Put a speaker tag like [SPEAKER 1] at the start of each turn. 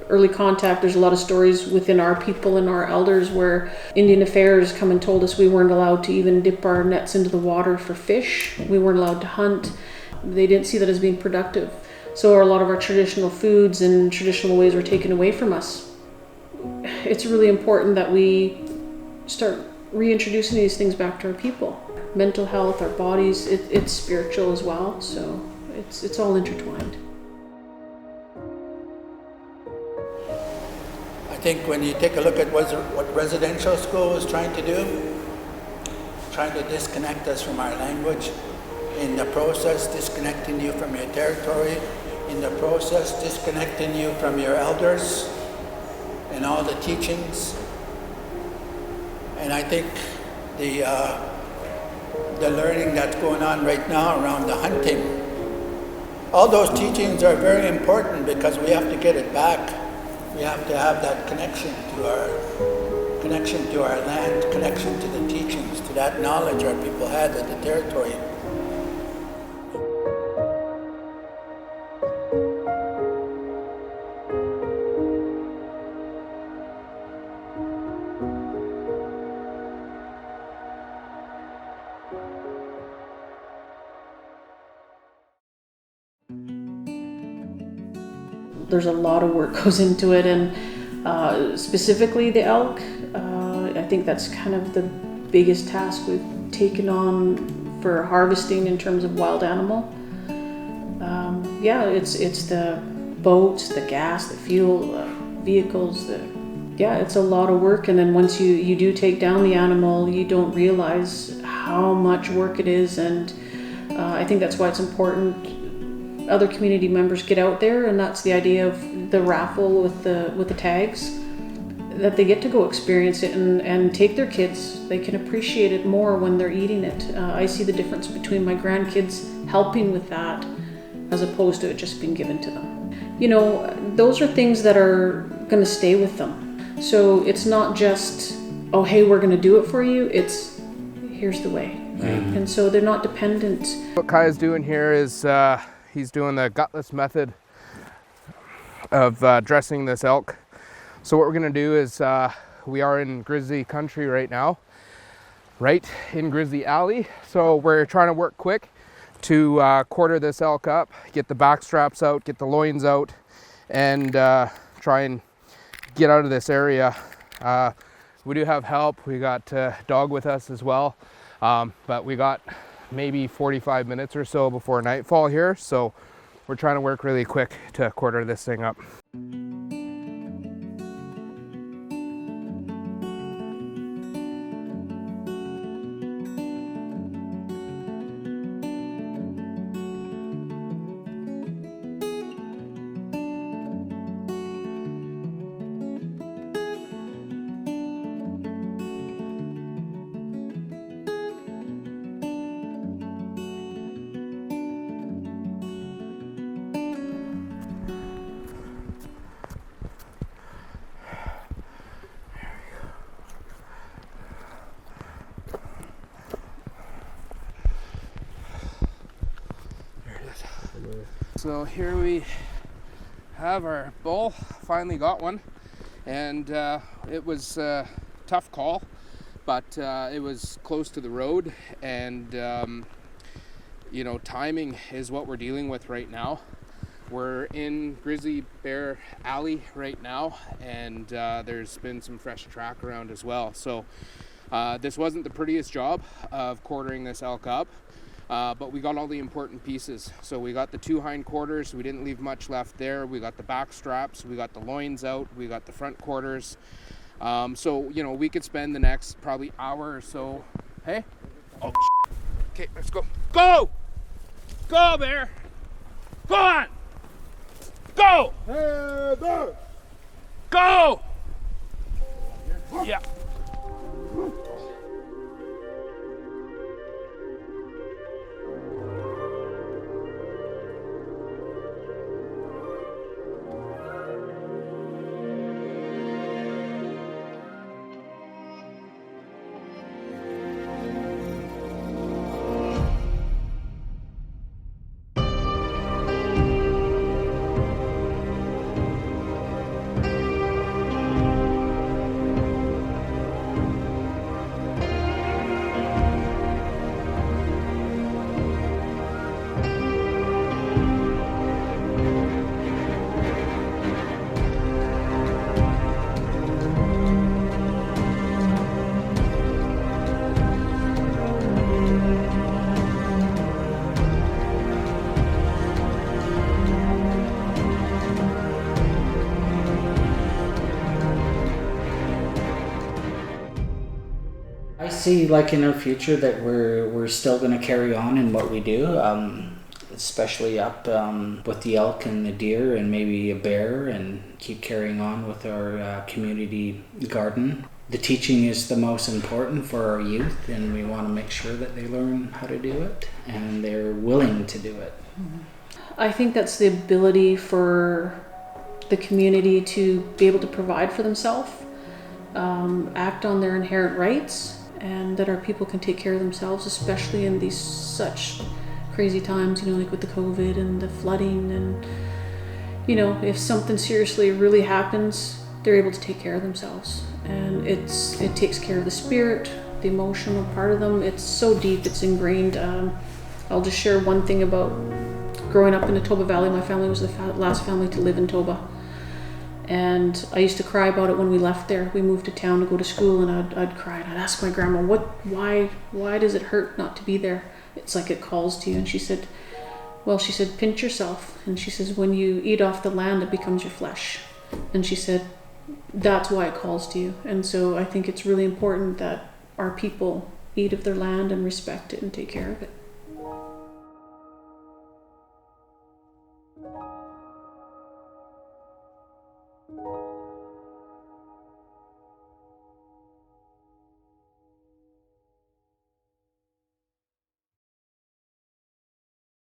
[SPEAKER 1] early contact, there's a lot of stories within our people and our elders where Indian Affairs come and told us we weren't allowed to even dip our nets into the water for fish. We weren't allowed to hunt. They didn't see that as being productive. So a lot of our traditional foods and traditional ways were taken away from us. It's really important that we start reintroducing these things back to our people. Mental health, our bodies, it's spiritual as well, so it's all intertwined.
[SPEAKER 2] I think when you take a look at what residential school is trying to do, trying to disconnect us from our language, in the process disconnecting you from your territory, in the process disconnecting you from your elders and all the teachings. And I think the learning that's going on right now around the hunting, all those teachings are very important because we have to get it back. We have to have that connection to our land, connection to the teachings, to that knowledge our people had at the territory.
[SPEAKER 1] There's a lot of work goes into it, and specifically the elk, I think that's kind of the biggest task we've taken on for harvesting in terms of wild animal. It's the boats, the gas, the fuel, vehicles. It's a lot of work, and then once you do take down the animal, you don't realize how much work it is, and I think that's why it's important other community members get out there, and that's the idea of the raffle with the tags, that they get to go experience it and take their kids. They can appreciate it more when they're eating it. I see the difference between my grandkids helping with that as opposed to it just being given to them. You know, those are things that are going to stay with them. So it's not just, oh hey, we're going to do it for you, it's here's the way. Mm-hmm. And so they're not dependent.
[SPEAKER 3] What Kai's doing here is he's doing the gutless method of dressing this elk. So what we're gonna do is we are in grizzly country right now, right in Grizzly Alley. So we're trying to work quick to quarter this elk up, get the back straps out, get the loins out, and try and get out of this area. We do have help. We got a dog with us as well, but we got maybe 45 minutes or so before nightfall here, so we're trying to work really quick to quarter this thing up. So here we have our bull, finally got one, and it was a tough call, but it was close to the road, and you know, timing is what we're dealing with right now. We're in Grizzly Bear Alley right now, and there's been some fresh track around as well. So this wasn't the prettiest job of quartering this elk up. But we got all the important pieces. So we got the two hind quarters, we didn't leave much left there. We got the back straps, we got the loins out, we got the front quarters. So, you know, we could spend the next probably hour or so. Hey? Oh, okay, let's go. Go! Go, Bear! Go on! Go!
[SPEAKER 4] Hey, Bear!
[SPEAKER 3] Go! Yeah.
[SPEAKER 4] see, like, in our future that we're still going to carry on in what we do, especially up with the elk and the deer and maybe a bear, and keep carrying on with our community garden. The teaching is the most important for our youth, and we want to make sure that they learn how to do it and they're willing to do it.
[SPEAKER 1] I think that's the ability for the community to be able to provide for themselves, act on their inherent rights, and that our people can take care of themselves, especially in these such crazy times, like with the COVID and the flooding, and if something seriously really happens, they're able to take care of themselves. And it takes care of the spirit, the emotional part of them. It's so deep, it's ingrained. I'll just share one thing about growing up in the Toba Valley. My family was the last family to live in Toba. And I used to cry about it when we left there. We moved to town to go to school, and I'd cry, and I'd ask my grandma, why does it hurt not to be there? It's like it calls to you. And she said, pinch yourself. And she says, when you eat off the land, it becomes your flesh. And she said, that's why it calls to you. And so I think it's really important that our people eat of their land and respect it and take care of it.